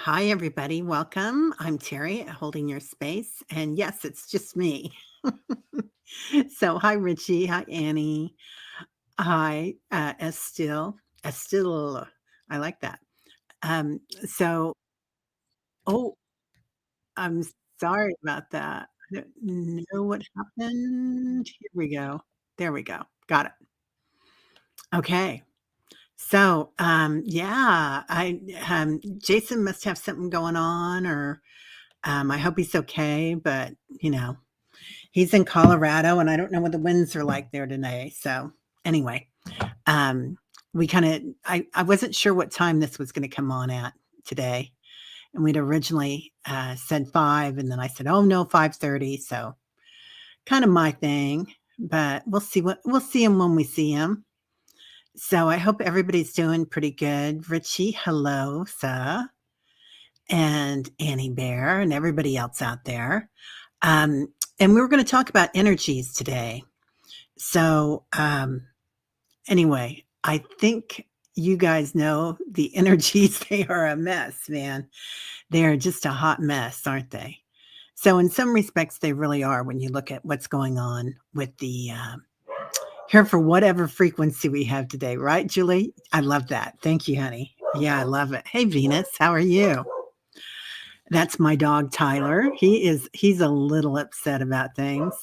Hi, everybody. Welcome. I'm Terry, holding your space. And yes, it's just me. So, hi, Richie. Hi, Annie. Hi, Estelle. Estelle. I like that. So, oh, I'm sorry about that. I don't know what happened. Here we go. There we go. Got it. Okay. So, yeah, Jason must have something going on, or I hope he's okay, but you know, he's in Colorado, and I don't know what the winds are like there today. So anyway, um, we kind of I wasn't sure what time this was going to come on at today, and we'd originally said 5, and then I said, "Oh no, 5:30." So kind of my thing, but we'll see him when we see him. So I hope everybody's doing pretty good. Richie, hello, sir, and Annie Bear, and everybody else out there. And we were going to talk about energies today. So, anyway, I think you guys know the energies, they are a mess, man. They are just a hot mess, aren't they? So, in some respects, they really are when you look at what's going on with the here for whatever frequency we have today, right, Julie? I love that. Thank you, honey. Yeah, I love it. Hey, Venus, how are you? That's my dog, Tyler. He's a little upset about things.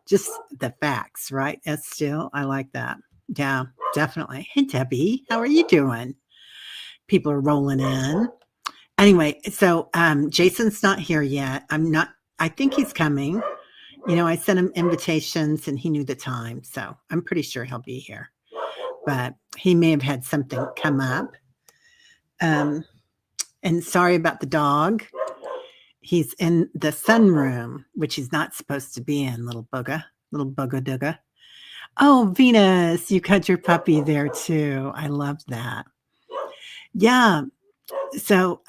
Just the facts, right? Still, I like that. Yeah, definitely. Hey, Debbie, how are you doing? People are rolling in. Anyway, so Jason's not here yet. I think he's coming. I sent him invitations and he knew the time. So I'm pretty sure he'll be here. But he may have had something come up. Um, and sorry about the dog. He's in the sunroom, which he's not supposed to be in, little bugga dugga. Oh, Venus, you got your puppy there too. I love that. Yeah. So,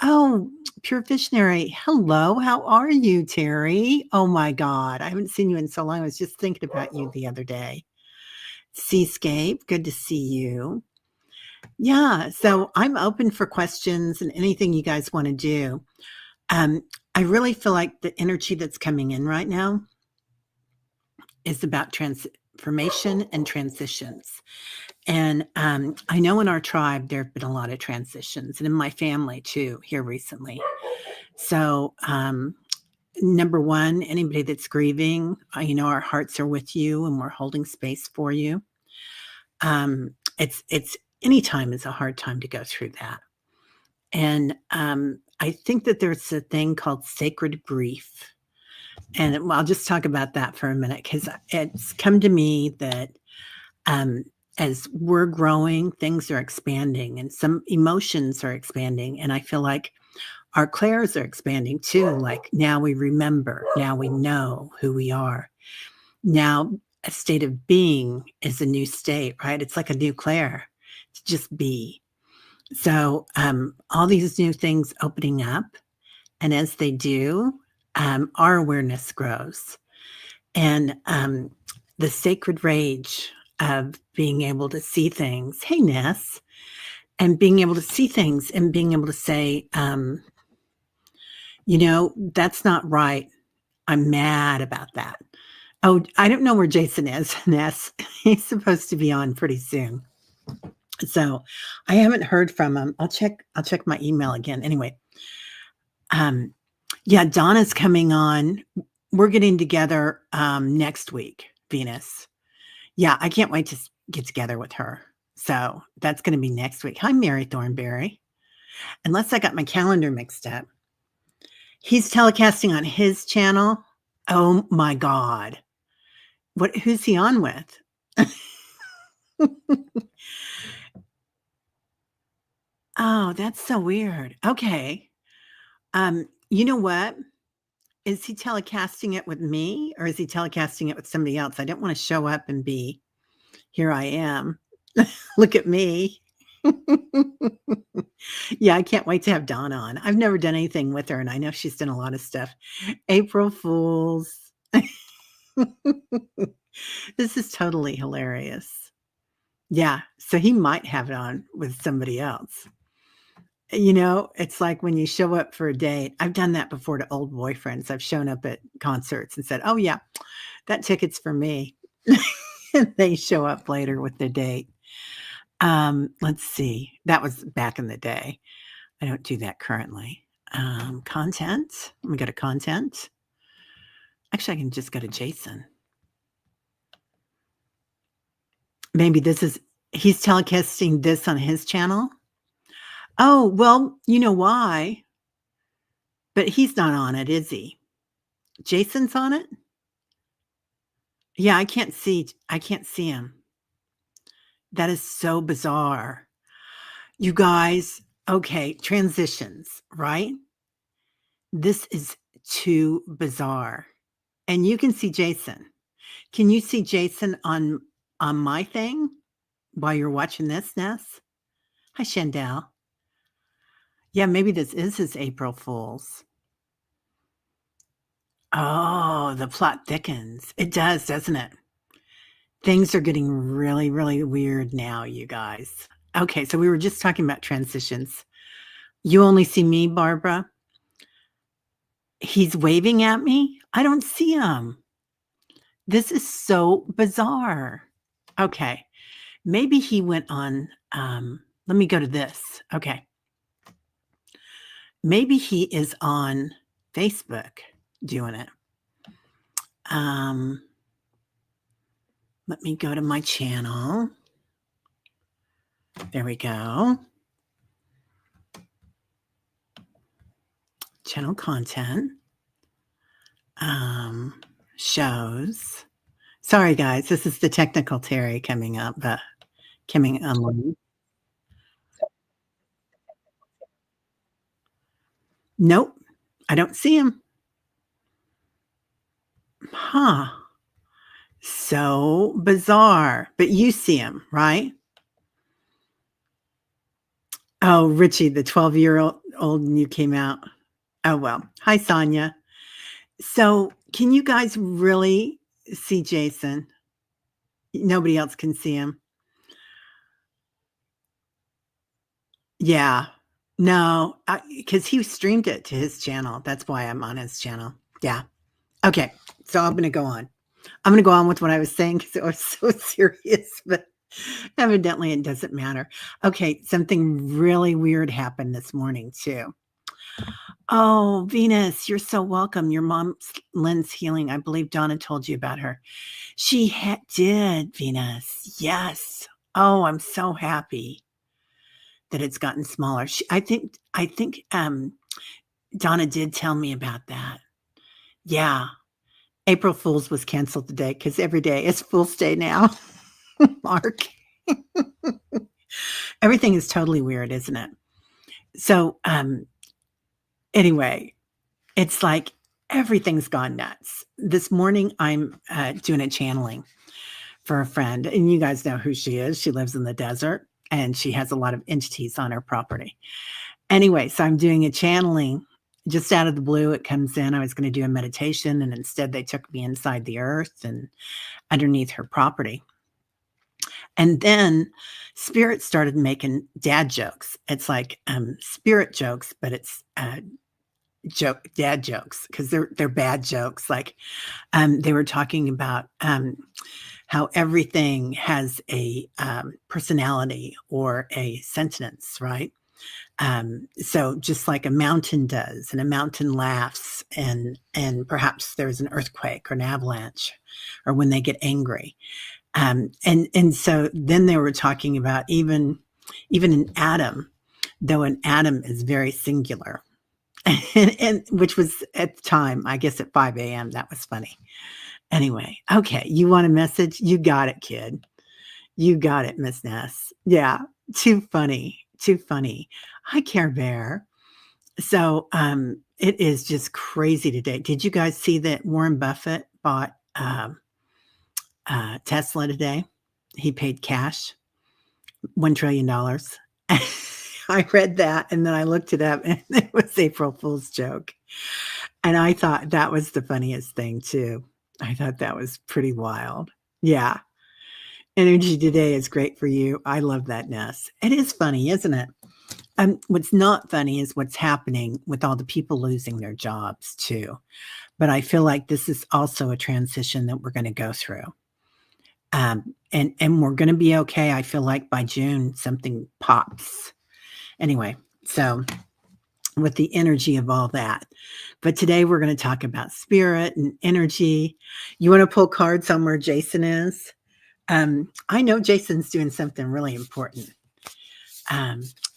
Pure Visionary. Hello. How are you, Terry? Oh my God. I haven't seen you in so long. I was just thinking about you the other day. Seascape, good to see you. Yeah. So I'm open for questions and anything you guys want to do. Um, I really feel like the energy that's coming in right now is about transformation and transitions. And I know in our tribe, there have been a lot of transitions, and in my family too, here recently. So, number one, anybody that's grieving, our hearts are with you and we're holding space for you. It's any time is a hard time to go through that. And I think that there's a thing called sacred grief. And I'll just talk about that for a minute because it's come to me that um, as we're growing, things are expanding and some emotions are expanding. And I feel like our clairs are expanding too. Like now we remember, now we know who we are. Now a state of being is a new state, right? It's like a new clair to just be. So all these new things opening up. And as they do, our awareness grows. And the sacred rage of being able to see things. Hey, Ness. And being able to see things and being able to say, that's not right. I'm mad about that. Oh, I don't know where Jason is, Ness. He's supposed to be on pretty soon. So I haven't heard from him. I'll check my email again. Anyway. Yeah, Donna's coming on. We're getting together next week, Venus. Yeah, I can't wait to get together with her. So that's going to be next week. Hi, Mary Thornberry. Unless I got my calendar mixed up. He's telecasting on his channel. Oh my God. Who's he on with? Oh, that's so weird. Okay. You know what? Is he telecasting it with me or is he telecasting it with somebody else? I didn't want to show up and be, here I am. Look at me. Yeah, I can't wait to have Dawn on. I've never done anything with her, and I know she's done a lot of stuff. April Fools. This is totally hilarious. Yeah, so he might have it on with somebody else. It's like when you show up for a date. I've done that before to old boyfriends. I've shown up at concerts and said, "Oh, yeah, that ticket's for me." And they show up later with their date. Let's see. That was back in the day. I don't do that currently. Content. Let me go to content. Actually, I can just go to Jason. Maybe he's telecasting this on his channel. Oh, well, you know why? But he's not on it, is he? Jason's on it? Yeah, I can't see him. That is so bizarre. You guys, okay, transitions, right? This is too bizarre. And you can see Jason. Can you see Jason on my thing while you're watching this, Ness? Hi, Shandell. Yeah, maybe this is his April Fool's. Oh, the plot thickens. It does, doesn't it? Things are getting really, really weird now, you guys. Okay, so we were just talking about transitions. You only see me, Barbara? He's waving at me? I don't see him. This is so bizarre. Okay, maybe he went on, let me go to this. Okay. Maybe he is on Facebook doing it. Let me go to my channel. There we go. Channel content. Shows. Sorry, guys. This is the technical Terry coming up, coming online. Nope. I don't see him. Huh. So bizarre. But you see him, right? Oh, Richie, the 12-year-old and you came out. Oh, well. Hi, Sonia. So can you guys really see Jason? Nobody else can see him. Yeah. No, because he streamed it to his channel. That's why I'm on his channel. Yeah. Okay. So I'm going to go on. I'm going to go on with what I was saying because it was so serious, but evidently it doesn't matter. Okay. Something really weird happened this morning too. Oh, Venus, you're so welcome. Your mom's Lynn's healing. I believe Donna told you about her. She did, Venus. Yes. Oh, I'm so happy that it's gotten smaller. I think Donna did tell me about that. Yeah. April Fool's was canceled today because every day is Fool's Day now. Mark. Everything is totally weird, isn't it? So anyway, it's like everything's gone nuts. This morning I'm doing a channeling for a friend, and you guys know who she is. She lives in the desert and she has a lot of entities on her property. Anyway, so I'm doing a channeling just out of the blue. It comes in. I was going to do a meditation, and instead they took me inside the earth and underneath her property. And then Spirit started making dad jokes. It's like spirit jokes, but it's dad jokes because they're bad jokes. Like they were talking about how everything has a personality or a sentence, right? So just like a mountain does, and a mountain laughs, and perhaps there's an earthquake or an avalanche, or when they get angry. And so then they were talking about even an atom, though an atom is very singular, and which was at the time, I guess at 5 a.m. That was funny. Anyway, okay, you want a message? You got it, kid. You got it, Miss Ness. Yeah, too funny. Too funny. Hi, Care Bear. So it is just crazy today. Did you guys see that Warren Buffett bought Tesla today? He paid cash, $1 trillion. I read that and then I looked it up and it was April Fool's joke. And I thought that was the funniest thing too. I thought that was pretty wild. Yeah. Energy today is great for you. I love that, Ness. It is funny, isn't it? What's not funny is what's happening with all the people losing their jobs too. But I feel like this is also a transition that we're going to go through. And we're going to be okay. I feel like by June something pops. Anyway, so with the energy of all that. But today we're going to talk about spirit and energy. You want to pull cards on where Jason is? I know Jason's doing something really important.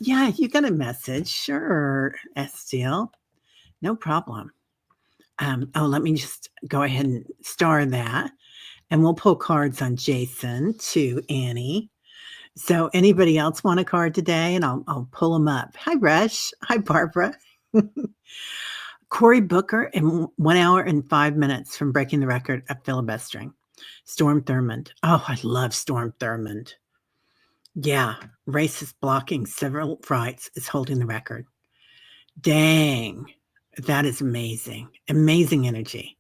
Yeah, you got a message. Sure, Estiel. No problem. Let me just go ahead and star that. And we'll pull cards on Jason too, Annie. So anybody else want a card today? And I'll pull them up. Hi, Rush. Hi, Barbara. Cory Booker in 1 hour and 5 minutes from breaking the record of filibustering. Storm Thurmond. Oh, I love Storm Thurmond. Yeah, racist blocking civil rights is holding the record. Dang, that is amazing. Amazing energy.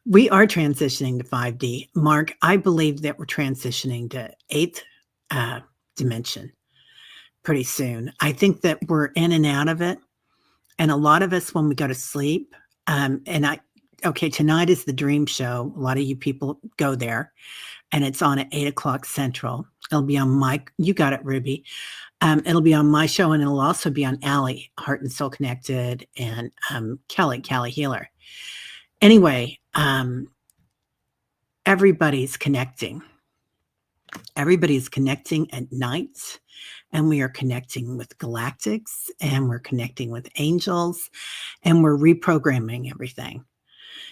We are transitioning to 5D. Mark, I believe that we're transitioning to 8th dimension pretty soon. I think that we're in and out of it. And a lot of us, when we go to sleep, tonight is the dream show. A lot of you people go there, and it's on at 8:00 Central. It'll be on you got it, Ruby. It'll be on my show, and it'll also be on Allie, Heart and Soul Connected, and Kelly Healer. Anyway, everybody's connecting. Everybody's connecting at night, and we are connecting with galactics, and we're connecting with angels, and we're reprogramming everything.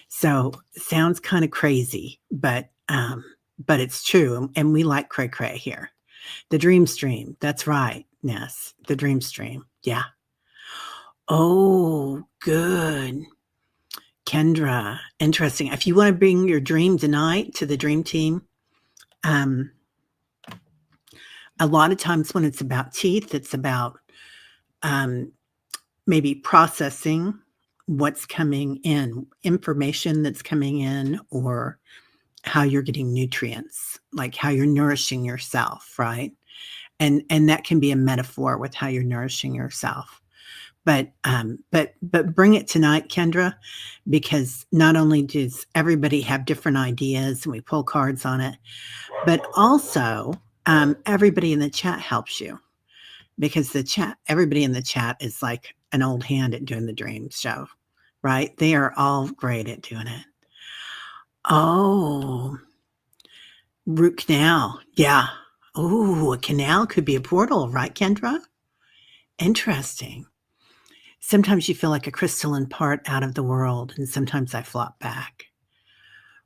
So sounds kind of crazy, but it's true, and we like cray cray here. The dream stream, that's right, Ness. The dream stream, yeah. Oh, good. Kendra, interesting. If you want to bring your dream tonight to the dream team, a lot of times when it's about teeth, it's about maybe processing what's coming in, information that's coming in, or how you're getting nutrients, like how you're nourishing yourself, right? And that can be a metaphor with how you're nourishing yourself. But bring it tonight, Kendra, because not only does everybody have different ideas and we pull cards on it, but also everybody in the chat helps you, because everybody in the chat is like an old hand at doing the dream show, right? They are all great at doing it. Oh, root canal. Yeah. Oh, a canal could be a portal, right, Kendra? Interesting. Sometimes you feel like a crystalline part out of the world, and sometimes I flop back.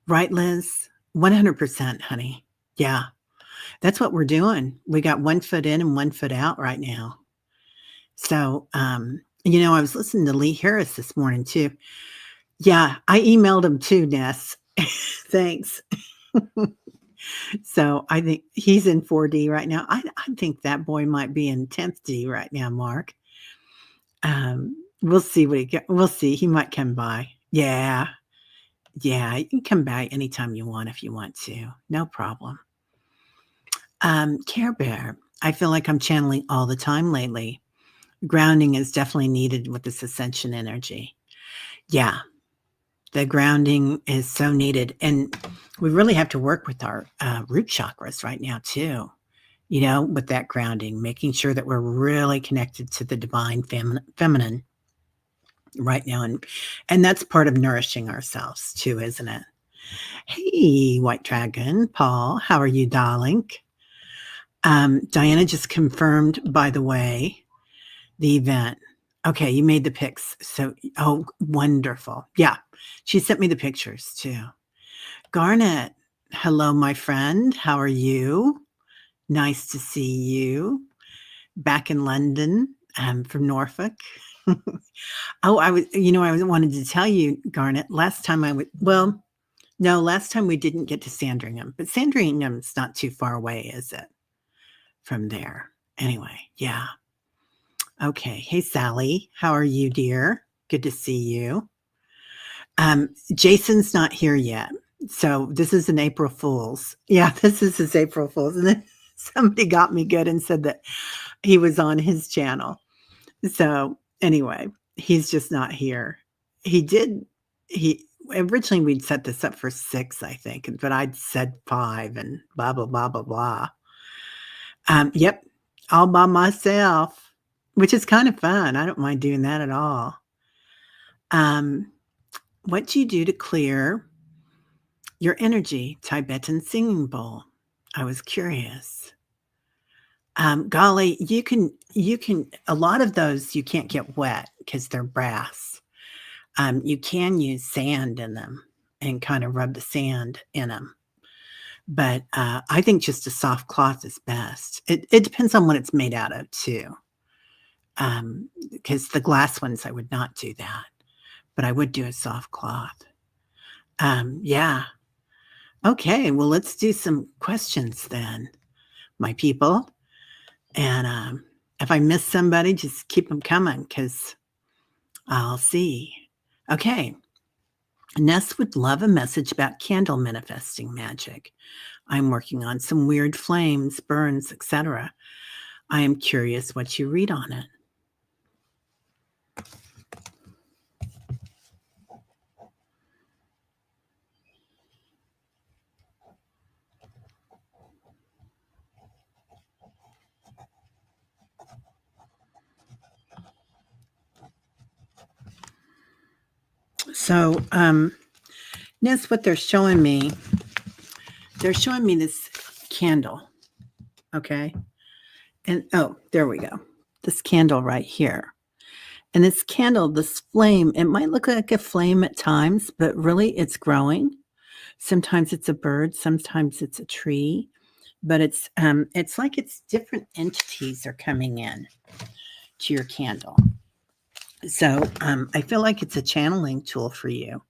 Right, Liz? 100%, honey. Yeah. That's what we're doing. We got 1 foot in and 1 foot out right now. So, I was listening to Lee Harris this morning too. Yeah, I emailed him too, Ness. Thanks. So I think he's in 4D right now. I think that boy might be in 10th D right now, Mark. We'll see we'll see. He might come by. Yeah. Yeah, you can come by anytime you want if you want to. No problem. Care Bear, I feel like I'm channeling all the time lately. Grounding is definitely needed with this ascension energy. Yeah, the grounding is so needed. And we really have to work with our root chakras right now too, with that grounding, making sure that we're really connected to the divine feminine right now. And that's part of nourishing ourselves too, isn't it? Hey, White Dragon, Paul, how are you, darling? Diana just confirmed, by the way, the event. Okay, you made the pics. So, wonderful. Yeah, she sent me the pictures too. Garnet, hello, my friend. How are you? Nice to see you. Back in London, from Norfolk. I wanted to tell you, Garnet, last time we didn't get to Sandringham, but Sandringham's not too far away, is it? From there. Anyway, yeah. Okay. Hey, Sally. How are you, dear? Good to see you. Jason's not here yet. So this is an April Fool's. Yeah, this is his April Fool's. And then somebody got me good and said that he was on his channel. So, anyway, he's just not here. He did he originally, we'd set this up for 6, I think, but I'd said 5 and blah, blah, blah, blah, blah. Yep, all by myself, which is kind of fun. I don't mind doing that at all. Um, what do you do to clear your energy? Tibetan singing bowl. I was curious. Golly, you can a lot of those you can't get wet because they're brass. You can use sand in them and kind of rub the sand in them. But I think just a soft cloth is best. It depends on what it's made out of too. Because the glass ones, I would not do that, but I would do a soft cloth. Yeah. Okay. Well, let's do some questions then, my people. And if I miss somebody, just keep them coming because I'll see. Okay. Ness would love a message about candle manifesting magic. I'm working on some weird flames, burns, etc. I am curious what you read on it. So, Ness, what they're showing me this candle, okay? And oh, there we go. This candle right here. And this candle, this flame, it might look like a flame at times, but really it's growing. Sometimes it's a bird, sometimes it's a tree, but it's like it's different entities are coming in to your candle. So I feel like it's a channeling tool for you.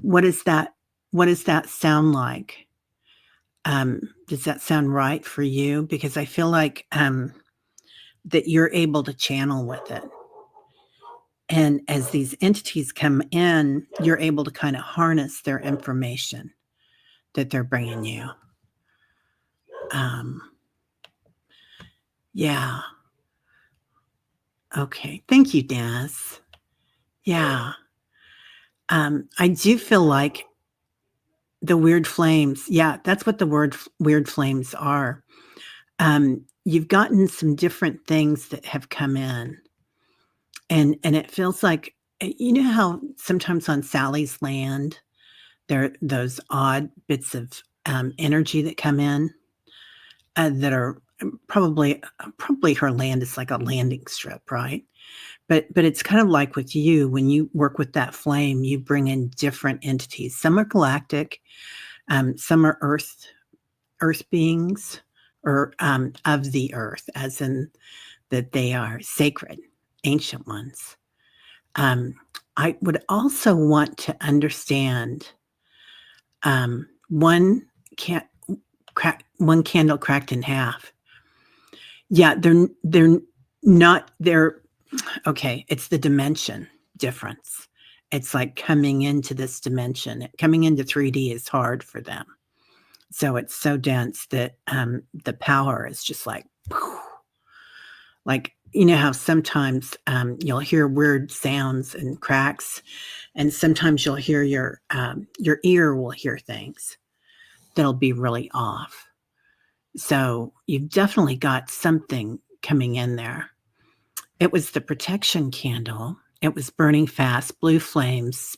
What is that? What does that sound like? Does that sound right for you? Because I feel like that you're able to channel with it. And as these entities come in, you're able to kind of harness their information that they're bringing you. Yeah. Okay. Thank you, Daz. Yeah. I do feel like the weird flames. Yeah, that's what the weird flames are. You've gotten some different things that have come in. And it feels like, you know how sometimes on Sally's Land, there are those odd bits of energy that come in that are probably her land is like a landing strip, right? But it's kind of like with you, when you work with that flame, you bring in different entities. Some are galactic, some are earth beings, or of the earth, as in that they are sacred, ancient ones. I would also want to understand one candle cracked in half. Yeah, they're not they're okay. It's the dimension difference. It's like coming into this dimension. Coming into 3D is hard for them. So it's so dense that the power is just like, like, you know how sometimes you'll hear weird sounds and cracks, and sometimes you'll hear your ear will hear things that'll be really off. So you've definitely got something coming in there. It was the protection candle. It was burning fast, blue flames,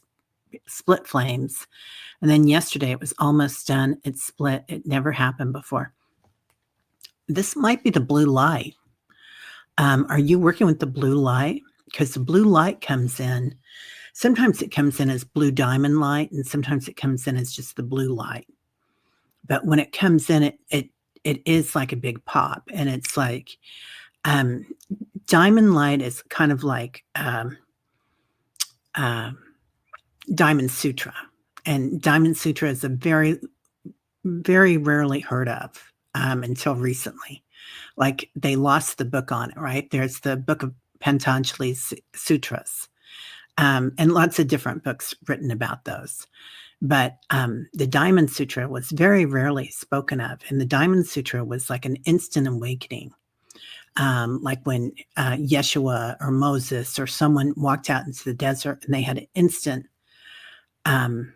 split flames. And then yesterday it was almost done. It split. It never happened before. This might be the blue light. Are you working with the blue light? Because the blue light comes in. Sometimes it comes in as blue diamond light, and sometimes it comes in as just the blue light. But when it comes in, it is like a big pop, and it's like diamond light is kind of like Diamond Sutra, and Diamond Sutra is a very, very rarely heard of until recently. Like they lost the book on it, right? There's the book of Patanjali's Sutras, and lots of different books written about those. But the Diamond Sutra was very rarely spoken of, and the Diamond Sutra was like an instant awakening. like when Yeshua or Moses or someone walked out into the desert and they had an instant um,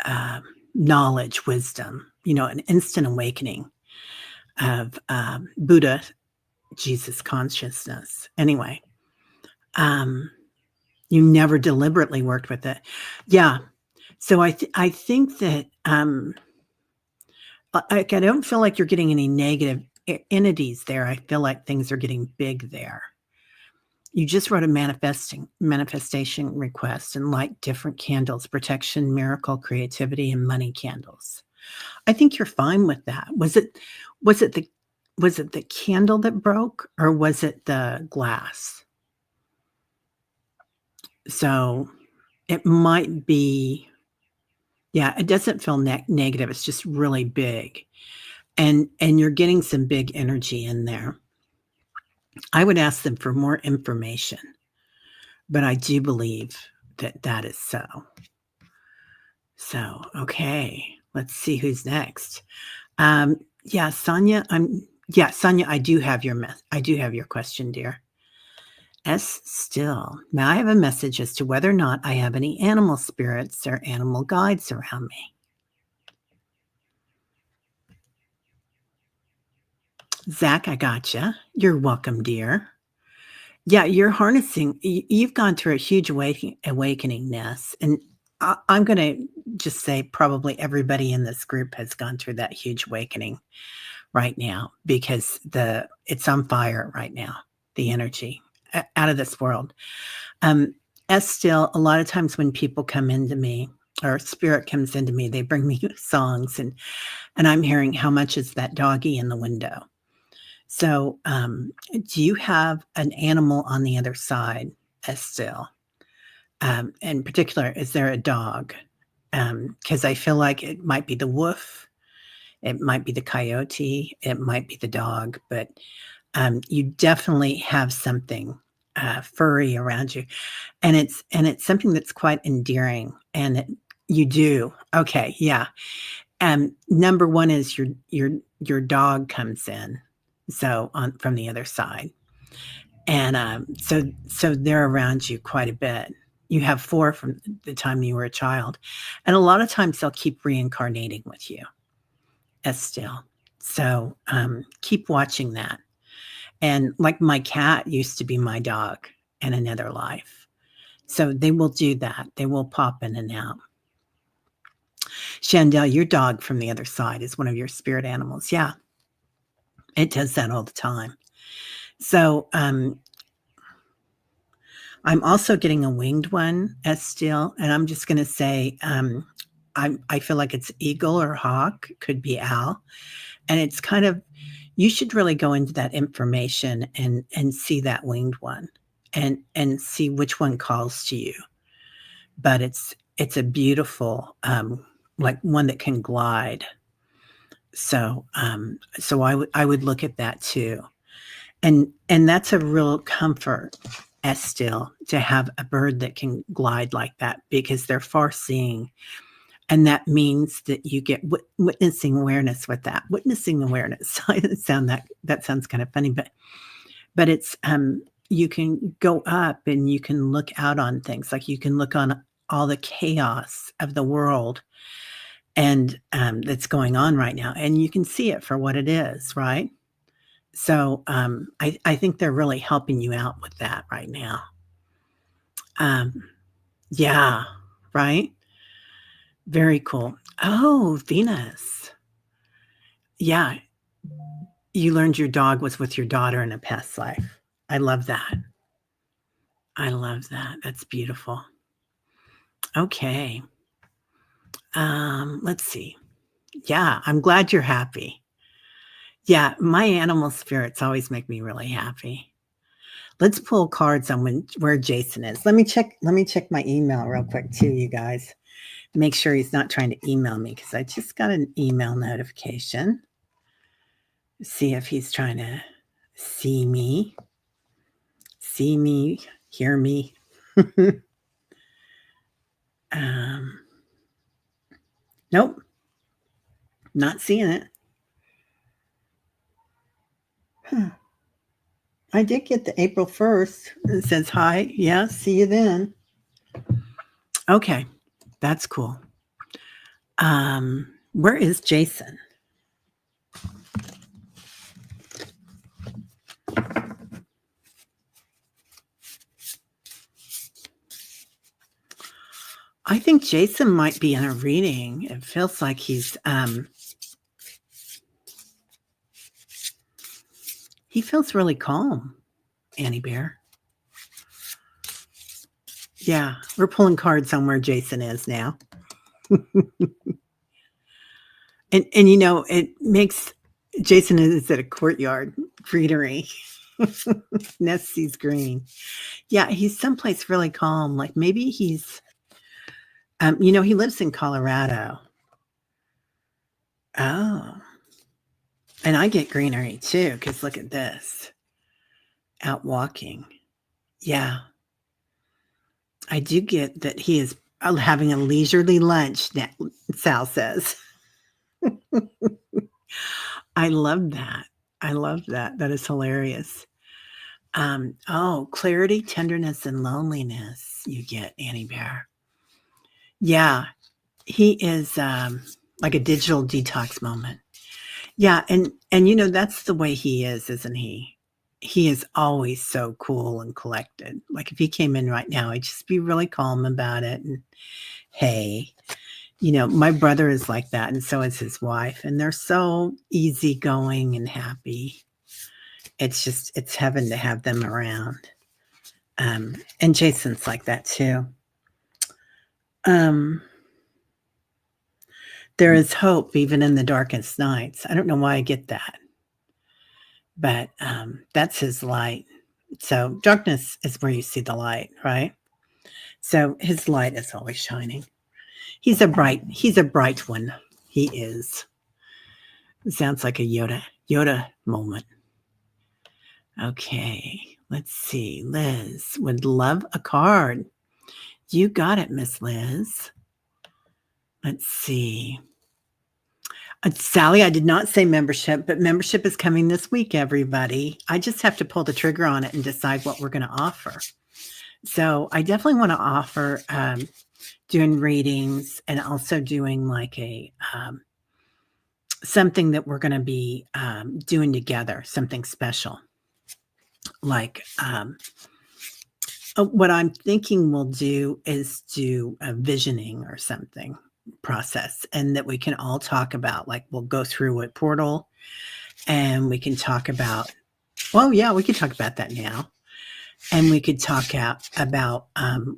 uh, knowledge, wisdom, an instant awakening of Buddha, Jesus consciousness. Anyway, um, you never deliberately worked with it. Yeah. So I think that I don't feel like you're getting any negative entities there. I feel like things are getting big there. You just wrote a manifestation request and light different candles, protection, miracle, creativity, and money candles. I think you're fine with that. Was it the was it the candle that broke or was it the glass? So it might be, yeah, it doesn't feel negative. It's just really big. And you're getting some big energy in there. I would ask them for more information, but I do believe that that is so. So, okay, let's see who's next. Yeah, Sonia, Sonia, I do have your question, dear. S still. Now I have a message as to whether or not I have any animal spirits or animal guides around me. Zach, I gotcha. You're welcome, dear. Yeah, you're harnessing. You've gone through a huge awakening, Ness, and I'm going to just say probably everybody in this group has gone through that huge awakening right now because it's on fire right now. The energy out of this world. As still, a lot of times when people come into me or spirit comes into me, they bring me songs, and I'm hearing how much is that doggy in the window. So, do you have an animal on the other side, Estelle? In particular, is there a dog? Because I feel like it might be the wolf, it might be the coyote, it might be the dog, but you definitely have something furry around you, and it's something that's quite endearing. And you do okay, yeah. Number one is your dog comes in, so on from the other side, and so they're around you quite a bit. You have 4 from the time you were a child, and a lot of times they'll keep reincarnating with you, Estelle. So keep watching that. And like my cat used to be my dog in another life, so they will do that. They will pop in and out. Chandel, your dog from the other side is one of your spirit animals. Yeah, it does that all the time. So, I'm also getting a winged one, Estelle, and I'm just gonna say, I feel like it's eagle or hawk, could be owl, and it's kind of you should really go into that information and see that winged one and see which one calls to you. But it's a beautiful, like, one that can glide. So, so I would look at that too. And that's a real comfort, Estelle, to have a bird that can glide like that because they're far-seeing, and that means that you get witnessing awareness with that. Witnessing awareness, that sounds kind of funny, but it's, you can go up and you can look out on things, like, you can look on all the chaos of the world and, that's going on right now, and you can see it for what it is, right? So, I think they're really helping you out with that right now. Um, yeah, right? Very cool. Oh, Venus. Yeah, you learned your dog was with your daughter in a past life. I love that. I love that. That's beautiful. Okay. Let's see. Yeah, I'm glad you're happy. Yeah, my animal spirits always make me really happy. Let's pull cards on where Jason is. Let me check my email real quick too, you guys. Make sure he's not trying to email me because I just got an email notification. See if he's trying to see me, hear me. um, nope, not seeing it. Huh. I did get the April 1st. It says hi. Yeah, see you then. Okay, that's cool. Where is Jason? I think Jason might be in a reading. It feels like he feels really calm, Annie Bear. Yeah, we're pulling cards on where Jason is now. And you know, it makes Jason is at a courtyard greenery. Nestie's green. Yeah, he's someplace really calm. Like maybe he's you know, he lives in Colorado. Oh. And I get greenery too, because look at this. Out walking. Yeah. I do get that he is having a leisurely lunch, Sal says. I love that. I love that. That is hilarious. Oh, clarity, tenderness, and loneliness you get, Annie Bear. Yeah, he is like a digital detox moment. Yeah, and you know, that's the way he is, isn't he? He is always so cool and collected. Like if he came in right now, I'd just be really calm about it. And hey, you know, my brother is like that, and so is his wife, and they're so easygoing and happy. It's heaven to have them around. And Jason's like that too. There is hope even in the darkest nights. I don't know why I get that, but that's his light. So darkness is where you see the light, right? So his light is always shining. He's a bright one. He is. It sounds like a Yoda moment. Okay, let's see. Liz would love a card. You got it, Miss Liz. Let's see. Sally, I did not say membership, but membership is coming this week, everybody. I just have to pull the trigger on it and decide what we're going to offer. So I definitely want to offer doing readings and also doing like a something that we're going to be doing together, something special. Like what I'm thinking we'll do is do a visioning or something process, and that we can all talk about, like we'll go through a portal and we can talk about, well, yeah, we could talk about that now. And we could talk about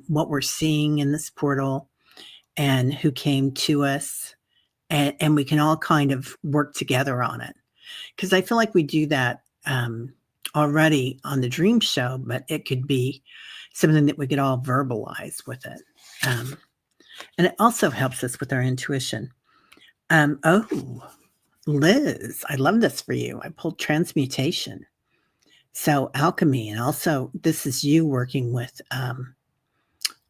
what we're seeing in this portal and who came to us. And we can all kind of work together on it. Because I feel like we do that already on the dream show, but it could be something that we could all verbalize with it. And it also helps us with our intuition. Oh, Liz, I love this for you. I pulled transmutation. So alchemy, and also this is you working with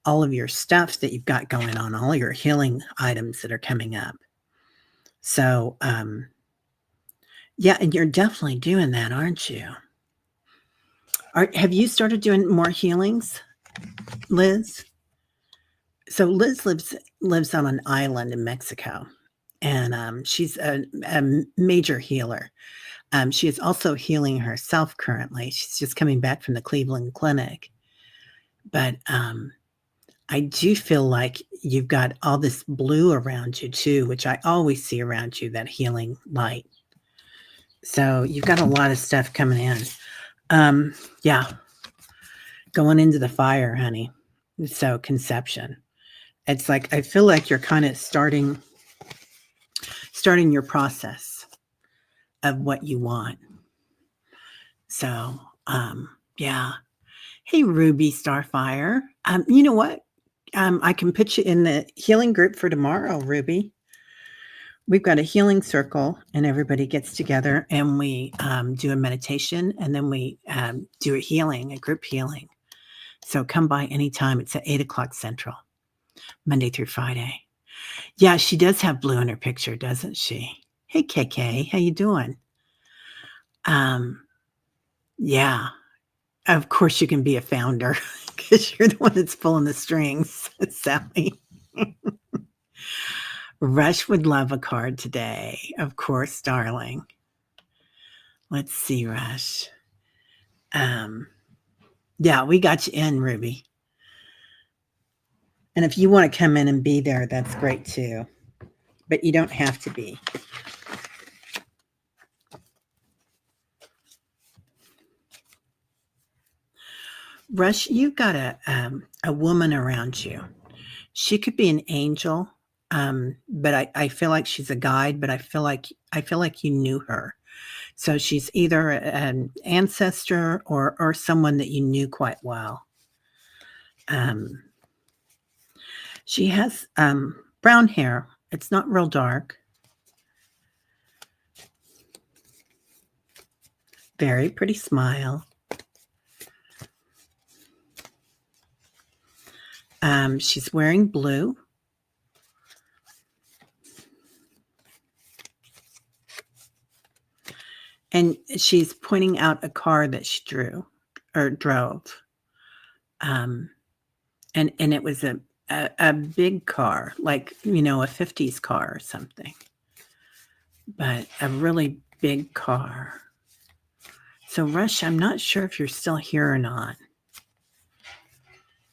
all of your stuff that you've got going on, all your healing items that are coming up. So, yeah, and you're definitely doing that, aren't you? Have you started doing more healings, Liz? So Liz lives on an island in Mexico, and she's a major healer. She is also healing herself currently. She's just coming back from the Cleveland Clinic. But I do feel like you've got all this blue around you too, which I always see around you, that healing light. So you've got a lot of stuff coming in. Yeah. Going into the fire, honey. So conception. It's like, I feel like you're kind of starting your process of what you want. So, yeah. Hey, Ruby Starfire. You know what? I can put you in the healing group for tomorrow, Ruby. We've got a healing circle, and everybody gets together and we do a meditation, and then we do a group healing. So come by anytime. It's at 8:00 Central, Monday through Friday. Yeah, she does have blue in her picture, doesn't she? Hey, KK, how you doing? Yeah, Of course, you can be a founder because you're the one that's pulling the strings, Sally. Rush would love a card today. Of course, darling. Let's see, Rush. Yeah, we got you in, Ruby. And if you want to come in and be there, that's great too. But you don't have to be. Rush, you've got a woman around you. She could be an angel, but I feel like she's a guide. But I feel like you knew her. So she's either an ancestor or someone that you knew quite well. She has brown hair. It's not real dark. Very pretty smile. She's wearing blue. And she's pointing out a car that she drove. And it was a big car, like, a 50s car or something. But a really big car. So, Rush, I'm not sure if you're still here or not.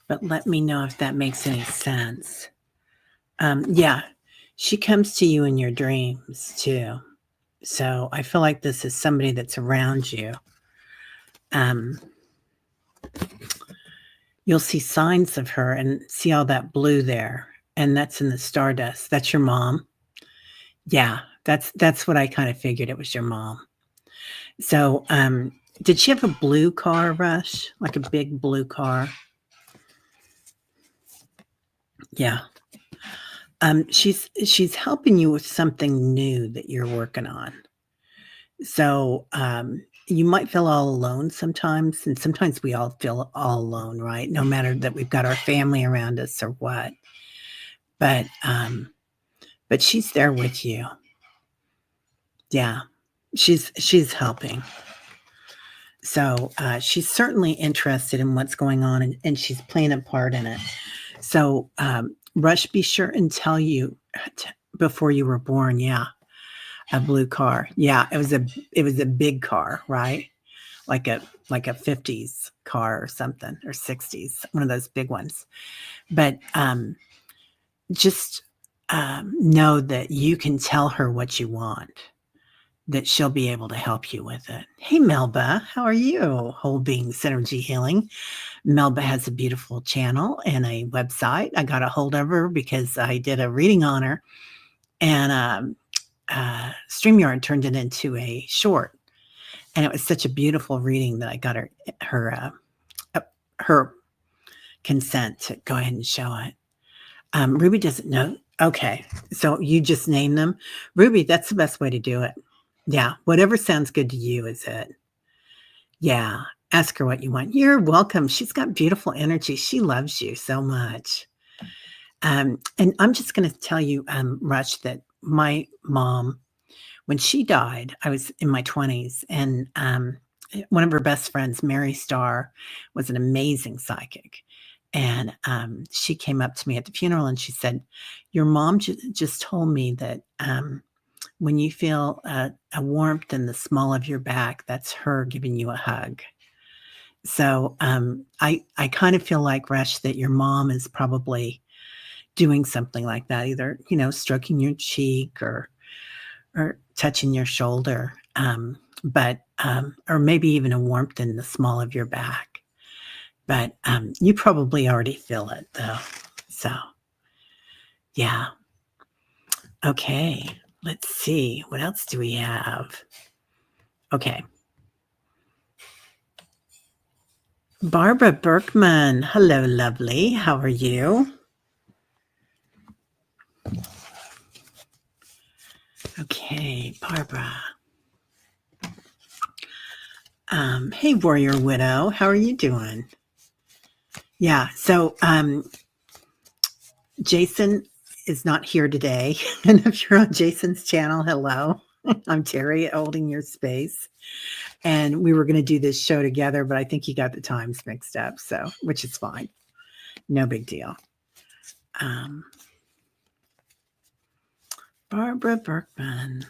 But let me know if that makes any sense. Yeah, she comes to you in your dreams too. So I feel like this is somebody that's around you. You'll see signs of her and see all that blue there. And that's in the stardust. That's your mom. Yeah, that's what I kind of figured. It was your mom. So did she have a blue car, Rush? Like a big blue car? Yeah. She's helping you with something new that you're working on. So you might feel all alone sometimes, and sometimes we all feel all alone, right? No matter that we've got our family around us or what. But she's there with you. Yeah, she's helping. So she's certainly interested in what's going on, and she's playing a part in it. So Rush, be sure and tell you before you were born. Yeah, a blue car. Yeah, it was a big car, right? Like a 50s car or something, or 60s, one of those big ones. But just know that you can tell her what you want, that she'll be able to help you with it. Hey, Melba, how are you? Whole Being Synergy Healing. Melba has a beautiful channel and a website. I got a hold of her because I did a reading on her, and StreamYard turned it into a short. And it was such a beautiful reading that I got her consent to go ahead and show it. Ruby doesn't know. Okay, so you just name them. Ruby, that's the best way to do it. Yeah, whatever sounds good to you is it. Yeah, ask her what you want. You're welcome. She's got beautiful energy. She loves you so much. And I'm just going to tell you, Rush, that my mom, when she died, I was in my 20s, and one of her best friends, Mary Starr, was an amazing psychic. And she came up to me at the funeral and she said, your mom just told me that when you feel a warmth in the small of your back, that's her giving you a hug. So I kind of feel like, Rush, that your mom is probably doing something like that, either, stroking your cheek or touching your shoulder, or maybe even a warmth in the small of your back. But you probably already feel it, though. So, yeah. Okay, let's see. What else do we have? Okay. Barbara Berkman. Hello, lovely. How are you? Okay, Barbara. Hey, Warrior Widow. How are you doing? Yeah, so Jason is not here today. And if you're on Jason's channel, hello. I'm Terry, holding your space. And we were going to do this show together, but I think he got the times mixed up. So, which is fine. No big deal. Barbara Berkman.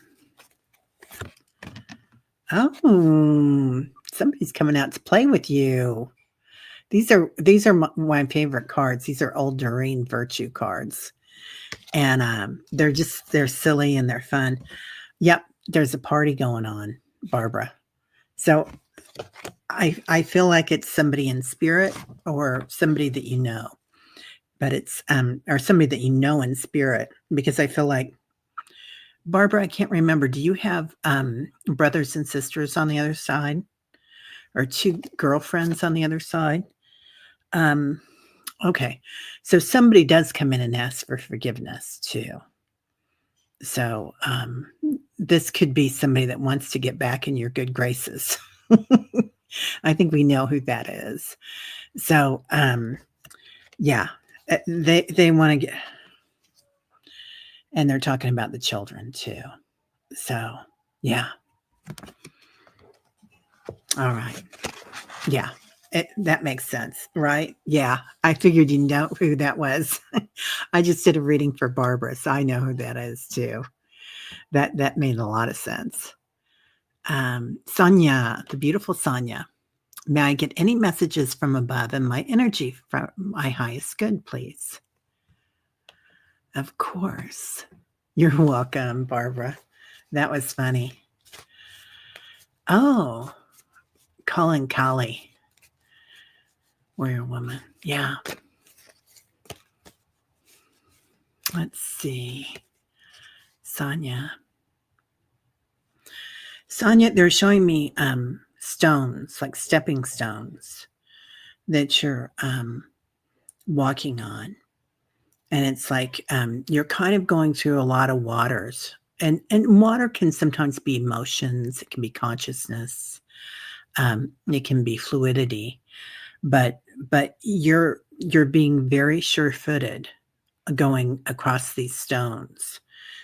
Oh, somebody's coming out to play with you. These are my favorite cards. These are old Doreen Virtue cards. And they're silly and they're fun. Yep, there's a party going on, Barbara. So I feel like it's somebody in spirit or somebody that you know. But it's or somebody that you know in spirit, because I feel like, Barbara, I can't remember. Do you have brothers and sisters on the other side, or two girlfriends on the other side? Okay, so somebody does come in and ask for forgiveness too. So this could be somebody that wants to get back in your good graces. I think we know who that is. So yeah, they want to get. And they're talking about the children too. So, yeah. All right. Yeah. That makes sense, right? Yeah. I figured you know who that was. I just did a reading for Barbara, so I know who that is too. That made a lot of sense. Sonia, the beautiful Sonia. May I get any messages from above and my energy from my highest good, please? Of course. You're welcome, Barbara. That was funny. Oh, Colin Collie. Warrior woman. Yeah. Let's see. Sonia. Sonia, they're showing me stones, like stepping stones that you're walking on. And it's like you're kind of going through a lot of waters. And water can sometimes be emotions, it can be consciousness, it can be fluidity, but you're being very sure-footed going across these stones.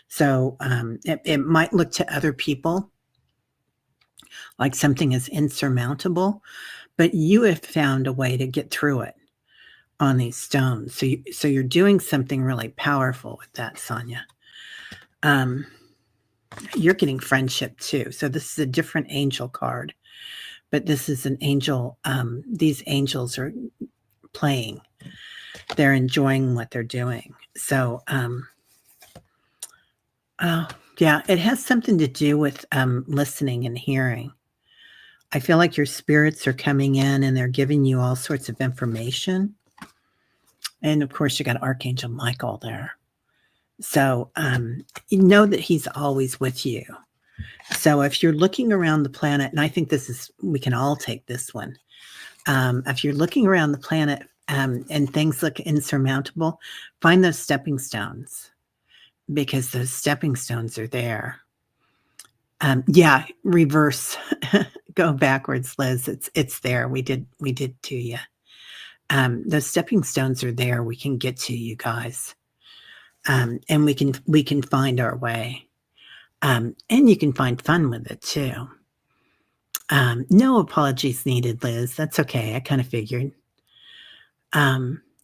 So it might look to other people like something is insurmountable, but you have found a way to get through it on these stones. So you're doing something really powerful with that, Sonia. You're getting friendship too. So this is a different angel card, but this is an angel. These angels are playing. They're enjoying what they're doing. So, yeah, it has something to do with listening and hearing. I feel like your spirits are coming in and they're giving you all sorts of information. And of course, you got Archangel Michael there. So you know that he's always with you. So if you're looking around the planet, and I think we can all take this one. If you're looking around the planet and things look insurmountable, find those stepping stones, because those stepping stones are there. Yeah, reverse, go backwards, Liz. It's there. We did to you. Those stepping stones are there. We can get to you guys. And we can find our way. And you can find fun with it too. No apologies needed, Liz. That's okay. I kind of figured.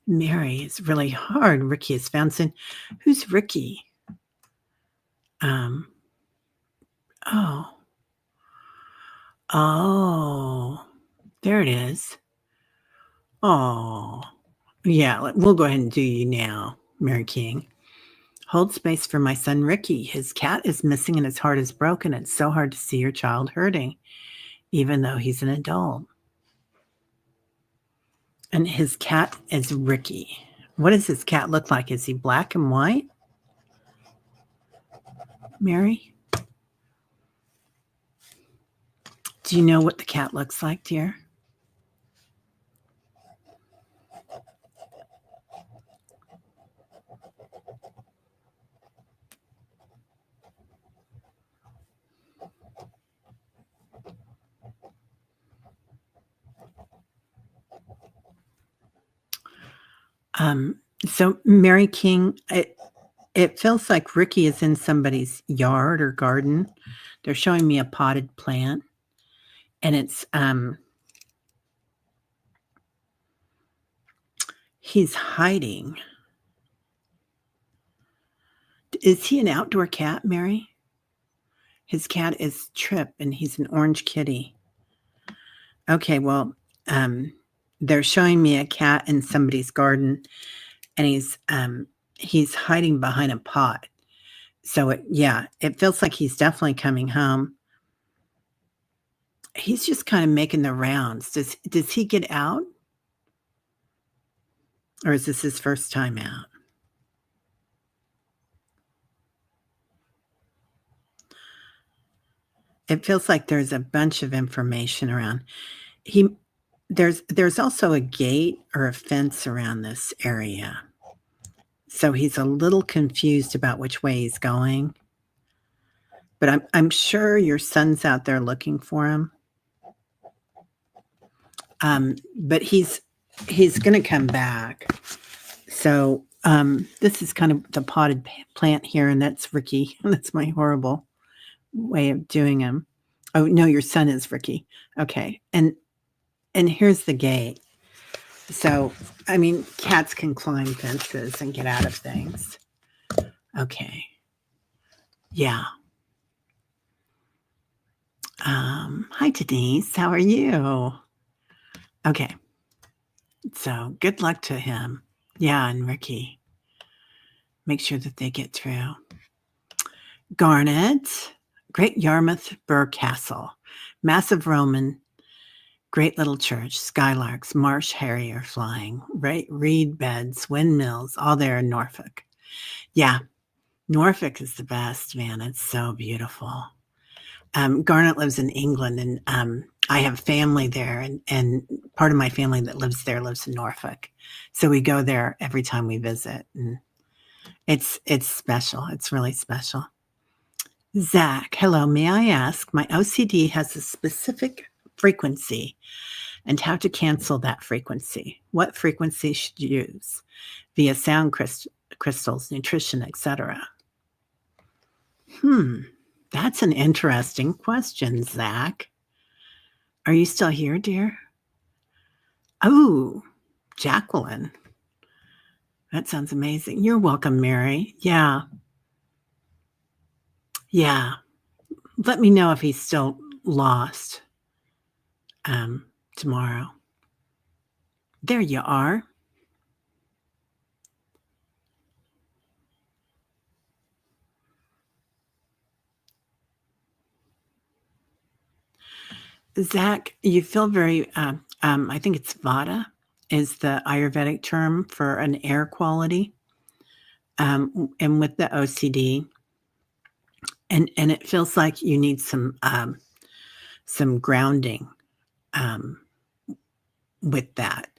Mary, is really hard. Ricky is found sin. Who's Ricky? Oh, there it is. Oh, yeah. We'll go ahead and do you now, Mary King. Hold space for my son, Ricky. His cat is missing and his heart is broken. It's so hard to see your child hurting, even though he's an adult. And his cat is Ricky. What does his cat look like? Is he black and white? Mary? Do you know what the cat looks like, dear? So Mary King, it feels like Ricky is in somebody's yard or garden. They're showing me a potted plant. and it's he's hiding. Is he an outdoor cat, Mary? His cat is Trip, and he's an orange kitty. Okay, well, they're showing me a cat in somebody's garden, and he's hiding behind a pot. So it feels like he's definitely coming home. He's just kind of making the rounds. Does he get out? Or is this his first time out? It feels like there's a bunch of information around. There's also a gate or a fence around this area. So he's a little confused about which way he's going. But I'm sure your son's out there looking for him. But he's going to come back. So this is kind of the potted plant here, and that's Ricky. That's my horrible way of doing him. Oh no, your son is Ricky. Okay, and here's the gate. So I mean, cats can climb fences and get out of things. Okay, yeah. Hi Denise, how are you? Okay, so good luck to him. Yeah, and Ricky. Make sure that they get through. Garnet, Great Yarmouth Burr Castle, massive Roman, great little church, skylarks, marsh harrier flying, reed beds, windmills, all there in Norfolk. Yeah, Norfolk is the best, man. It's so beautiful. Garnet lives in England, and I have family there, and part of my family that lives there lives in Norfolk. So we go there every time we visit, and it's special. It's really special. Zach, hello. May I ask, my OCD has a specific frequency and how to cancel that frequency. What frequency should you use? Via sound crystals, nutrition, etc. That's an interesting question, Zach. Are you still here, dear? Oh, Jacqueline. That sounds amazing. You're welcome, Mary. Yeah. Yeah. Let me know if he's still lost tomorrow. There you are. Zach, you feel very, I think it's Vata is the Ayurvedic term for an air quality. And with the OCD, and it feels like you need some grounding with that.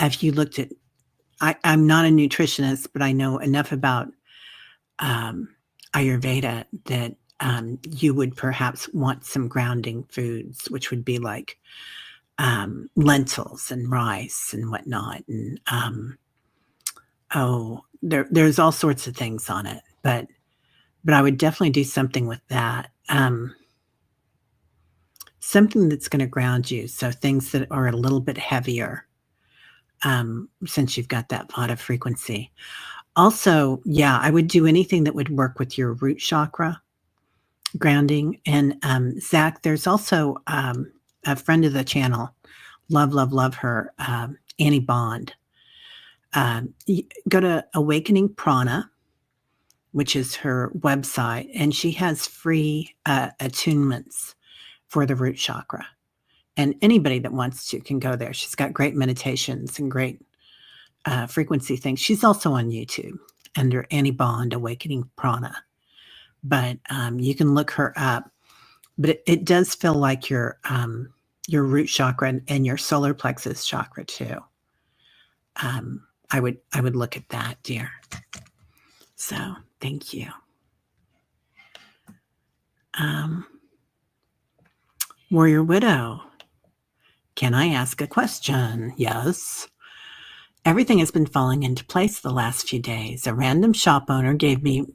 If you looked at, I'm not a nutritionist, but I know enough about Ayurveda that you would perhaps want some grounding foods, which would be like lentils and rice and whatnot. And there's all sorts of things on it, but I would definitely do something with that. Something that's going to ground you. So things that are a little bit heavier, since you've got that Vata frequency. Also, yeah, I would do anything that would work with your root chakra grounding. And Zach, there's also a friend of the channel, love her, Annie Bond. Go to Awakening Prana, which is her website, and she has free attunements for the root chakra. And anybody that wants to can go there. She's got great meditations and great frequency things. She's also on YouTube under Annie Bond, Awakening Prana. But you can look her up. But it does feel like your root chakra and your solar plexus chakra too. I would look at that, dear. So thank you. Warrior Widow, can I ask a question? Yes. Everything has been falling into place the last few days. A random shop owner gave me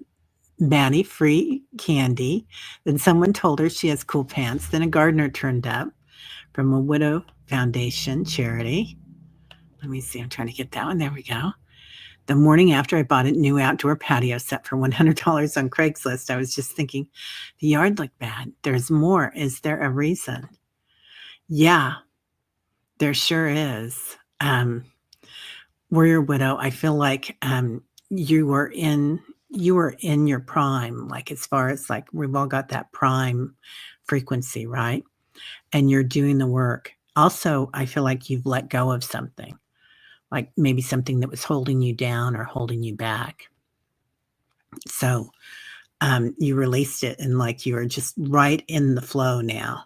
Maddie-free candy. Then someone told her she has cool pants. Then a gardener turned up from a widow foundation charity. Let me see. I'm trying to get that one. There we go. The morning after I bought a new outdoor patio set for $100 on Craigslist, I was just thinking, the yard looked bad. There's more. Is there a reason? Yeah, there sure is. Warrior Widow, I feel like you were in your prime, like as far as like we've all got that prime frequency, right? And you're doing the work. Also, I feel like you've let go of something, like maybe something that was holding you down or holding you back. So you released it and like you are just right in the flow now.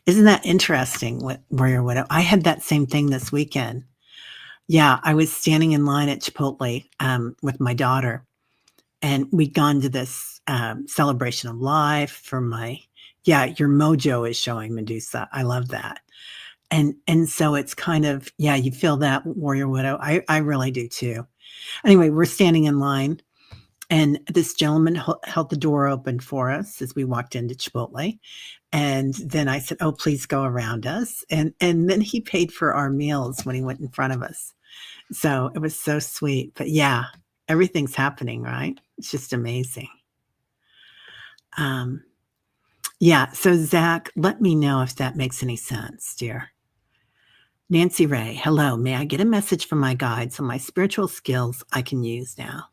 Isn't that interesting, Warrior Widow? I had that same thing this weekend. Yeah, I was standing in line at Chipotle with my daughter, and we'd gone to this celebration of life for your mojo is showing, Medusa. I love that. And so it's kind of, yeah, you feel that, Warrior Widow. I really do too. Anyway, we're standing in line, and this gentleman held the door open for us as we walked into Chipotle. And then I said, "Oh, please go around us." And then he paid for our meals when he went in front of us. So it was so sweet. But yeah, everything's happening, right? It's just amazing. Yeah. So Zach, let me know if that makes any sense, dear. Nancy Ray, hello. May I get a message from my guides on my spiritual skills I can use now?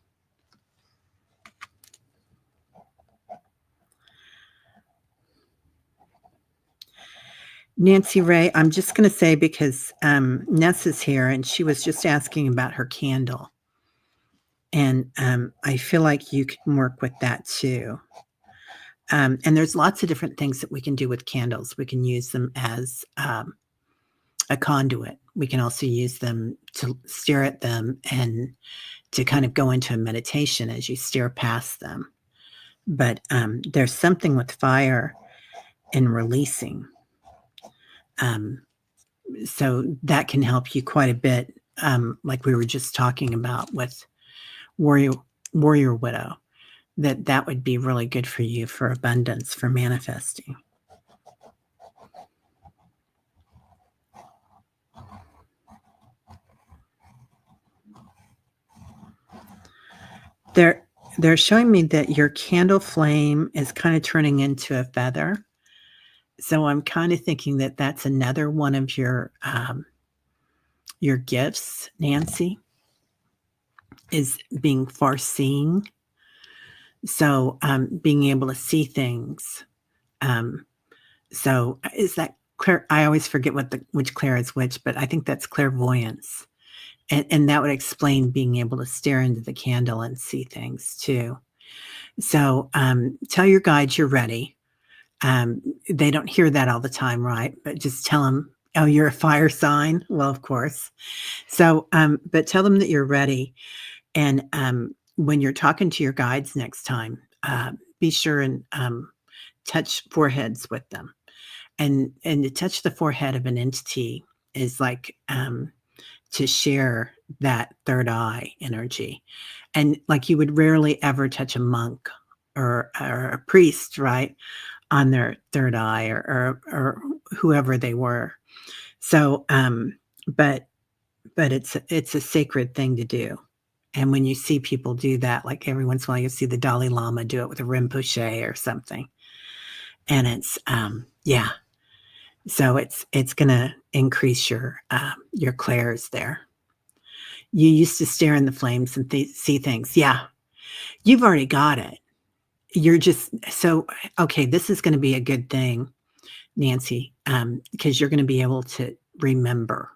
Nancy Ray, I'm just going to say because Ness is here and she was just asking about her candle. And I feel like you can work with that too. And there's lots of different things that we can do with candles. We can use them as a conduit. We can also use them to stare at them and to kind of go into a meditation as you stare past them. But there's something with fire and releasing. So that can help you quite a bit, like we were just talking about with Warrior Widow, that would be really good for you for abundance, for manifesting. They're showing me that your candle flame is kind of turning into a feather. So I'm kind of thinking that that's another one of your gifts, Nancy, is being far-seeing. So being able to see things. So is that clear? I always forget which Claire is which, but I think that's clairvoyance. And that would explain being able to stare into the candle and see things too. So tell your guides you're ready. They don't hear that all the time, right? But just tell them, oh, you're a fire sign. Well, of course. So, but tell them that you're ready. And when you're talking to your guides next time, be sure and touch foreheads with them. And to touch the forehead of an entity is like to share that third eye energy. And like you would rarely ever touch a monk or a priest, right, on their third eye or whoever they were. So, but it's a sacred thing to do. And when you see people do that, like every once in a while, you see the Dalai Lama do it with a Rinpoche or something. And it's, yeah. So it's going to increase your clairs there. You used to stare in the flames and see things. Yeah, you've already got it. You're just so, okay, this is going to be a good thing, Nancy, because you're going to be able to remember.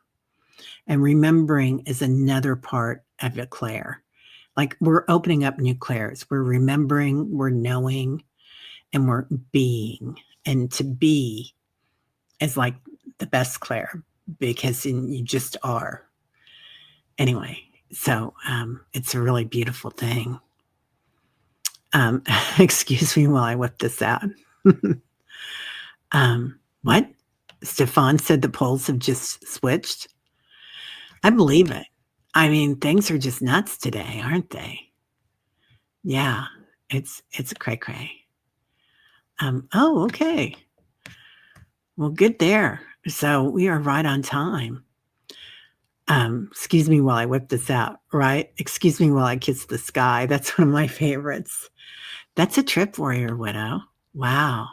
And remembering is another part of a clair. Like we're opening up new clairs. We're remembering, we're knowing, and we're being. And to be is like the best clair because you just are. Anyway, so it's a really beautiful thing. Excuse me while I whip this out. What? Stefan said the polls have just switched. I believe it. I mean, things are just nuts today, aren't they? Yeah. It's a cray-cray. Oh, okay. Well, good there. So we are right on time. Excuse me while I whip this out, right? Excuse me while I kiss the sky. That's one of my favorites. That's a trip, Warrior Widow. Wow.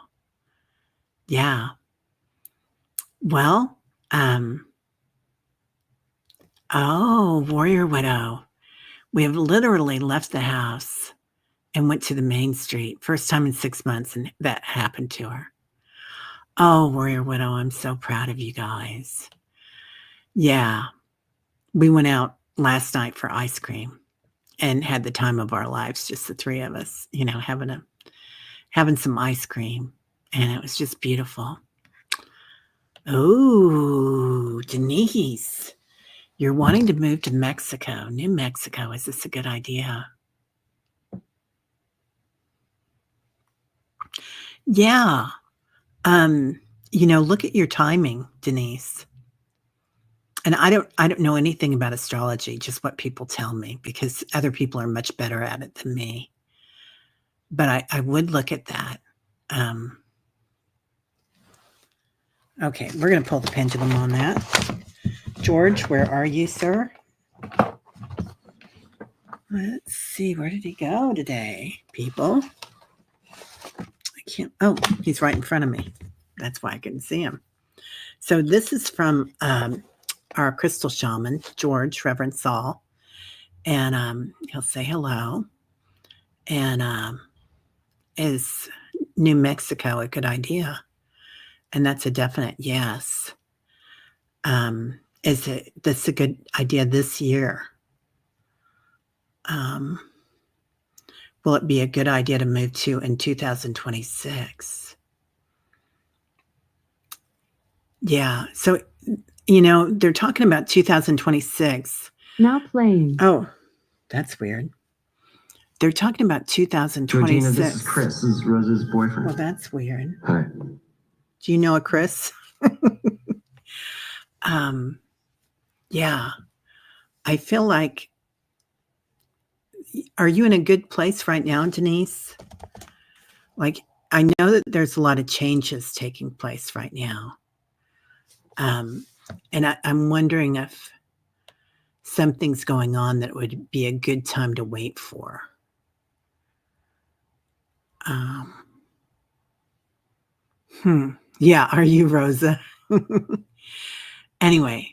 Yeah. Well, oh, Warrior Widow. We have literally left the house and went to the main street. First time in 6 months, and that happened to her. Oh, Warrior Widow, I'm so proud of you guys. Yeah. We went out last night for ice cream and had the time of our lives, just the three of us, having some ice cream, and it was just beautiful. Oh, Denise, you're wanting to move to Mexico, New Mexico. Is this a good idea? Yeah. Look at your timing, Denise. And I don't know anything about astrology, just what people tell me, because other people are much better at it than me. But I would look at that. Okay, we're going to pull the pendulum on that. George, where are you, sir? Let's see, where did he go today, people? I can't, oh, he's right in front of me. That's why I couldn't see him. So this is from our crystal shaman, George, Reverend Saul. And he'll say hello. And is New Mexico a good idea? And that's a definite yes. Is this a good idea this year? Will it be a good idea to move to in 2026? Yeah. So, they're talking about 2026. Now playing. Oh, that's weird. They're talking about 2026. Georgina, this is Chris. This is Rose's boyfriend. Well, that's weird. Hi. Do you know a Chris? Yeah. I feel like, are you in a good place right now, Denise? Like, I know that there's a lot of changes taking place right now. And I'm wondering if something's going on that would be a good time to wait for. Yeah, are you, Rosa? Anyway,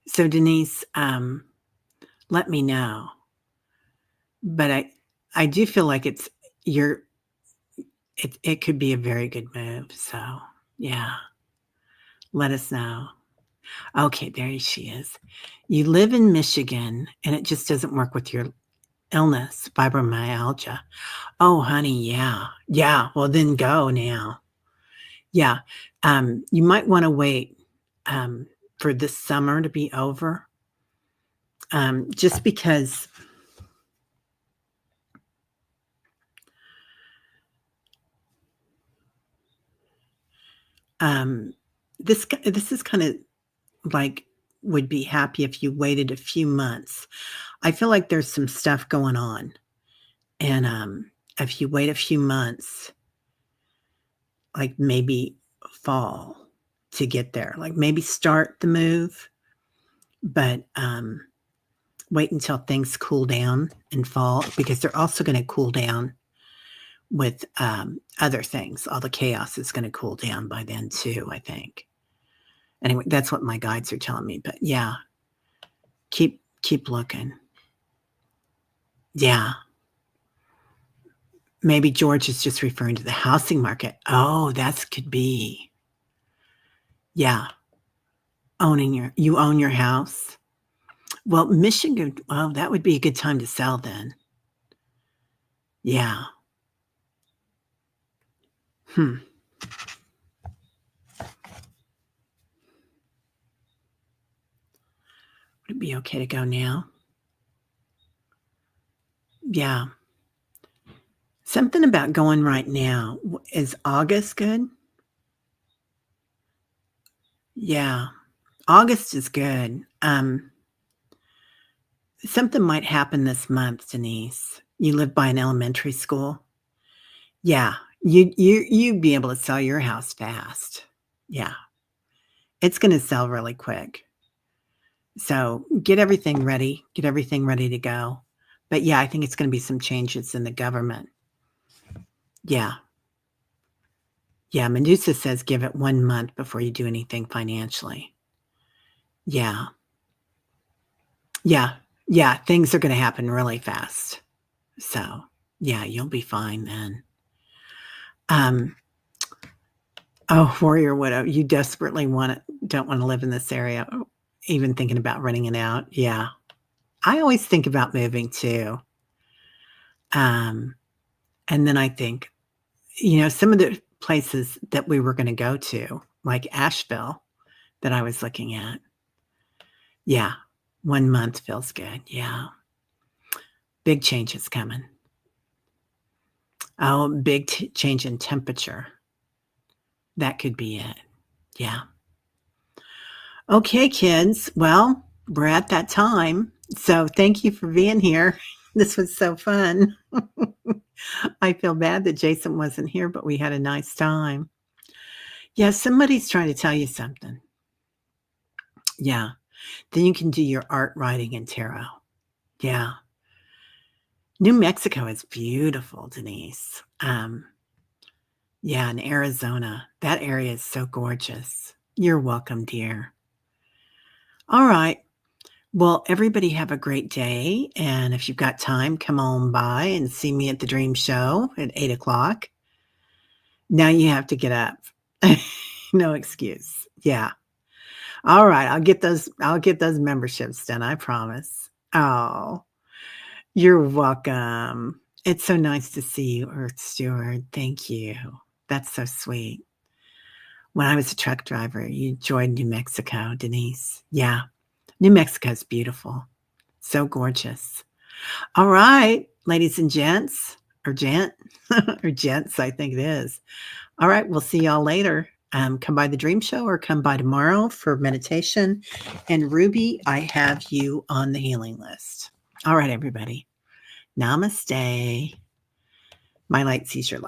so Denise, let me know. But I do feel like it could be a very good move. So yeah, let us know. Okay, there she is. You live in Michigan and it just doesn't work with your illness, fibromyalgia. Oh, honey, yeah. Yeah, well then go now. Yeah, you might want to wait for this summer to be over, just because this is kind of like, would be happy if you waited a few months. I feel like there's some stuff going on, and if you wait a few months, like maybe fall to get there, like maybe start the move, but wait until things cool down and fall, because they're also going to cool down with other things. All the chaos is going to cool down by then too, I think. Anyway, that's what my guides are telling me. But yeah, keep looking. Yeah. Maybe George is just referring to the housing market. Oh, that could be. Yeah. You own your house. Well, Michigan, well, that would be a good time to sell then. Yeah. Would it be okay to go now? Yeah. Something about going right now. Is August good? Yeah. August is good. Something might happen this month, Denise. You live by an elementary school. Yeah, you'd be able to sell your house fast. Yeah, it's gonna sell really quick. So, get everything ready to go. But, yeah, I think it's gonna be some changes in the government. Yeah. Yeah, Medusa says give it 1 month before you do anything financially. Yeah. Yeah. Yeah, things are gonna happen really fast. So, yeah, you'll be fine then. Um, oh, Warrior Widow, you desperately don't wanna live in this area, even thinking about renting it out. Yeah. I always think about moving too. Um, and then I think, some of the places that we were gonna go to, like Asheville that I was looking at. Yeah, 1 month feels good. Yeah. Big changes coming. Oh, big change in temperature. That could be it. Yeah. Okay, kids. Well, we're at that time. So thank you for being here. This was so fun. I feel bad that Jason wasn't here, but we had a nice time. Yeah, somebody's trying to tell you something. Yeah. Then you can do your art writing and tarot. Yeah. New Mexico is beautiful, Denise. Yeah, in Arizona. That area is so gorgeous. You're welcome, dear. All right. Well, everybody have a great day. And if you've got time, come on by and see me at the Dream Show at 8:00. Now you have to get up. No excuse. Yeah. All right. I'll get those memberships done, I promise. Oh, you're welcome. It's so nice to see you, Earth Steward. Thank you. That's so sweet. When I was a truck driver, you enjoyed New Mexico, Denise. Yeah. New Mexico is beautiful. So gorgeous. All right, ladies and gents, or gent, or gents, I think it is. All right, we'll see y'all later. Come by the Dream Show or come by tomorrow for meditation. And Ruby, I have you on the healing list. All right, everybody. Namaste. My light sees your light.